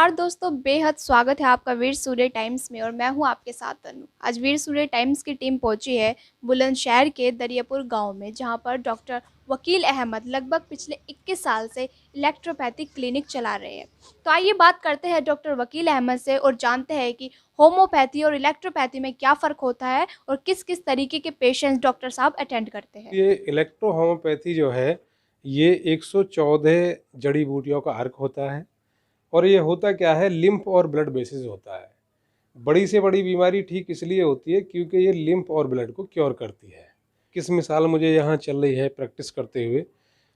नमस्कार दोस्तों, बेहद स्वागत है आपका वीर सूर्य टाइम्स में और मैं हूं आपके साथ तनु। आज वीर सूर्य टाइम्स की टीम पहुंची है बुलंदशहर के दरियापुर गांव में, जहां पर डॉक्टर वकील अहमद लगभग पिछले 21 साल से इलेक्ट्रोपैथिक क्लिनिक चला रहे हैं। तो आइए बात करते हैं डॉक्टर वकील अहमद से और जानते हैं कि होम्योपैथी और इलेक्ट्रोपैथी में क्या फ़र्क होता है और किस किस तरीके के पेशेंट्स डॉक्टर साहब अटेंड करते हैं। ये इलेक्ट्रो होम्योपैथी जो है ये 114 जड़ी बूटियों का अर्क होता है। और ये होता क्या है, लिम्फ और ब्लड बेसिस होता है। बड़ी से बड़ी बीमारी ठीक इसलिए होती है क्योंकि ये लिम्फ और ब्लड को क्योर करती है। 21वीं साल मुझे यहाँ चल रही है प्रैक्टिस करते हुए,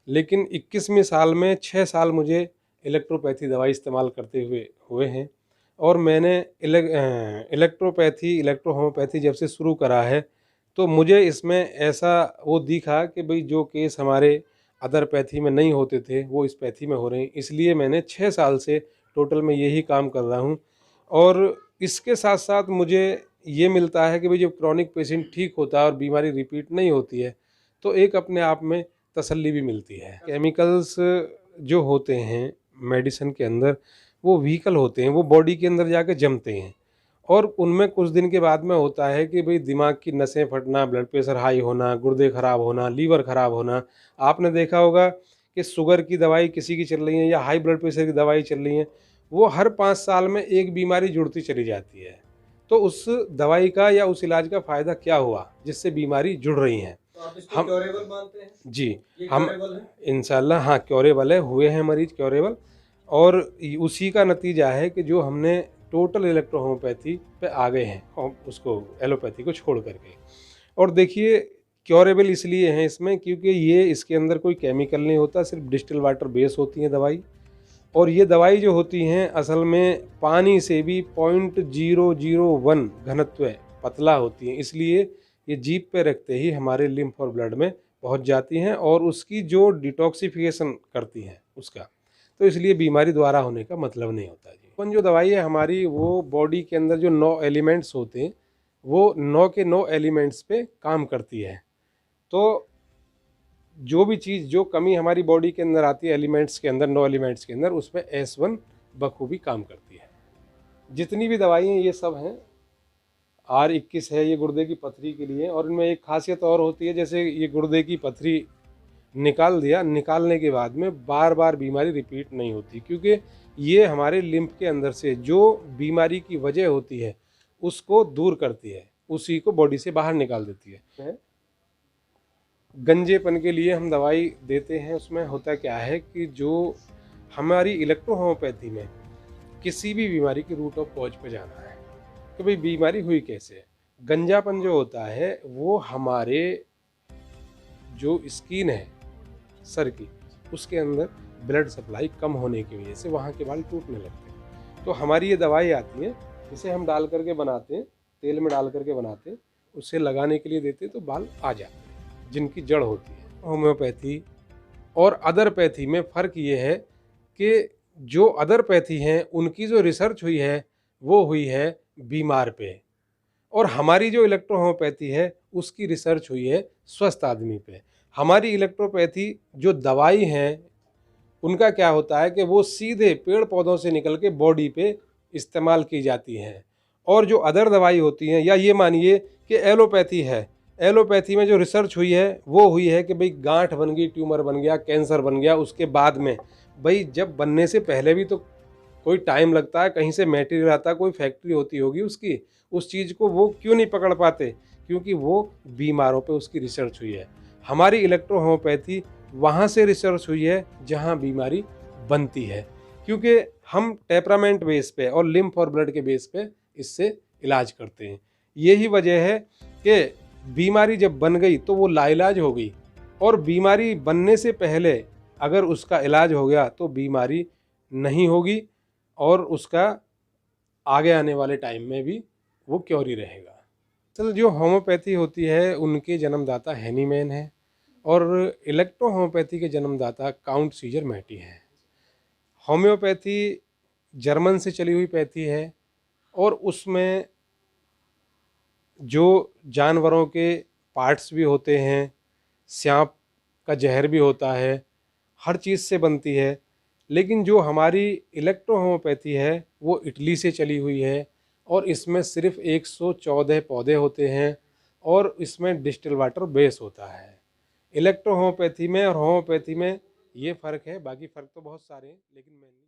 लेकिन 21वीं साल में 6 साल मुझे इलेक्ट्रोपैथी दवाई इस्तेमाल करते हुए हुए हैं। और मैंने इलेक्ट्रो होम्योपैथी जब से शुरू करा है तो मुझे इसमें ऐसा वो दिखा कि भाई जो केस हमारे अदर पैथी में नहीं होते थे वो इस पैथी में हो रहे हैं। इसलिए मैंने 6 साल से टोटल में यही काम कर रहा हूँ। और इसके साथ साथ मुझे ये मिलता है कि भाई जब क्रॉनिक पेशेंट ठीक होता है और बीमारी रिपीट नहीं होती है तो एक अपने आप में तसल्ली भी मिलती है। केमिकल्स जो होते हैं मेडिसिन के अंदर वो व्हीकल होते हैं, वो बॉडी के अंदर जाके जमते हैं और उनमें कुछ दिन के बाद में होता है कि भाई दिमाग की नसें फटना, ब्लड प्रेशर हाई होना, गुर्दे खराब होना, लीवर खराब होना। आपने देखा होगा कि शुगर की दवाई किसी की चल रही है या हाई ब्लड प्रेशर की दवाई चल रही है, वो हर 5 साल में एक बीमारी जुड़ती चली जाती है। तो उस दवाई का या उस इलाज का फ़ायदा क्या हुआ जिससे बीमारी जुड़ रही हैं। तो आप इसको हम क्योरेबल मानते हैं? जी, ये हम क्योरेबल है? इंशाल्लाह हाँ क्योरेबल है, हुए हैं मरीज क्योरेबल। और उसी का नतीजा है कि जो हमने टोटल इलेक्ट्रो होम्योपैथी पे आ गए हैं, उसको एलोपैथी को छोड़ करके। और देखिए क्योरेबल इसलिए हैं इसमें क्योंकि ये इसके अंदर कोई केमिकल नहीं होता, सिर्फ डिस्टिल वाटर बेस होती है दवाई। और ये दवाई जो होती हैं असल में पानी से भी 0.001 घनत्व पतला होती हैं, इसलिए ये जीभ पे रखते ही हमारे लिम्फ और ब्लड में पहुंच जाती हैं और उसकी जो डिटॉक्सिफिकेशन करती हैं उसका, तो इसलिए बीमारी दोबारा होने का मतलब नहीं होता जी। अपन जो दवाई है हमारी वो बॉडी के अंदर जो 9 एलिमेंट्स होते हैं वो 9 के 9 एलिमेंट्स पे काम करती है। तो जो भी चीज़ जो कमी हमारी बॉडी के अंदर आती है एलिमेंट्स के अंदर, 9 एलिमेंट्स के अंदर, उसमें S1 बखूबी काम करती है। जितनी भी दवाई हैं ये सब हैं। R21 है, ये गुर्दे की पथरी के लिए। और इनमें एक खासियत और होती है, जैसे ये गुर्दे की पथरी निकाल दिया, निकालने के बाद में बार बार बीमारी रिपीट नहीं होती क्योंकि ये हमारे लिम्फ के अंदर से जो बीमारी की वजह होती है उसको दूर करती है, उसी को बॉडी से बाहर निकाल देती है। गंजेपन के लिए हम दवाई देते हैं, उसमें होता क्या है कि जो हमारी इलेक्ट्रो होम्योपैथी में किसी भी बीमारी की रूट ऑफ कॉज पे जाना है कि भाई बीमारी हुई कैसे। गंजापन जो होता है वो हमारे जो स्किन है सर की, उसके अंदर ब्लड सप्लाई कम होने की वजह से वहाँ के बाल टूटने लगते हैं। तो हमारी ये दवाई आती है, इसे हम डाल करके बनाते हैं, तेल में डाल करके बनाते हैं, उसे लगाने के लिए देते हैं तो बाल आ जाते हैं जिनकी जड़ होती है। होम्योपैथी और अदर पैथी में फ़र्क ये है कि जो अदर पैथी हैं उनकी जो रिसर्च हुई है वो हुई है बीमार पे, और हमारी जो इलेक्ट्रो होम्योपैथी है उसकी रिसर्च हुई है स्वस्थ आदमी पे। हमारी इलेक्ट्रोपैथी जो दवाई हैं उनका क्या होता है कि वो सीधे पेड़ पौधों से निकल के बॉडी पे इस्तेमाल की जाती हैं। और जो अदर दवाई होती हैं, या ये मानिए कि एलोपैथी है, एलोपैथी में जो रिसर्च हुई है वो हुई है कि भाई गांठ बन गई, ट्यूमर बन गया, कैंसर बन गया, उसके बाद में भाई जब बनने से पहले भी तो कोई टाइम लगता है, कहीं से मटेरियल आता है, कोई फैक्ट्री होती होगी उसकी, उस चीज़ को वो क्यों नहीं पकड़ पाते, क्योंकि वो बीमारों पे उसकी रिसर्च हुई है। हमारी इलेक्ट्रो होम्योपैथी वहाँ से रिसर्च हुई है जहाँ बीमारी बनती है, क्योंकि हम टेम्परामेंट बेस पे और लिम्फ और ब्लड के बेस पे इससे इलाज करते हैं। यही वजह है कि बीमारी जब बन गई तो वो लाइलाज हो गई, और बीमारी बनने से पहले अगर उसका इलाज हो गया तो बीमारी नहीं होगी और उसका आगे आने वाले टाइम में भी वो क्योर ही रहेगा। चल जो होम्योपैथी होती है उनके जन्मदाता हैनीमैन है और इलेक्ट्रो होम्योपैथी के जन्मदाता काउंट सीजर मैटी हैं। होम्योपैथी जर्मन से चली हुई पैथी है और उसमें जो जानवरों के पार्ट्स भी होते हैं, सांप का जहर भी होता है, हर चीज़ से बनती है। लेकिन जो हमारी इलेक्ट्रो होम्योपैथी है वो इटली से चली हुई है और इसमें सिर्फ 114 पौधे होते हैं और इसमें डिस्टिल वाटर बेस होता है। इलेक्ट्रो होम्योपैथी में और होम्योपैथी में ये फ़र्क है, बाकी फ़र्क तो बहुत सारे हैं लेकिन मेनली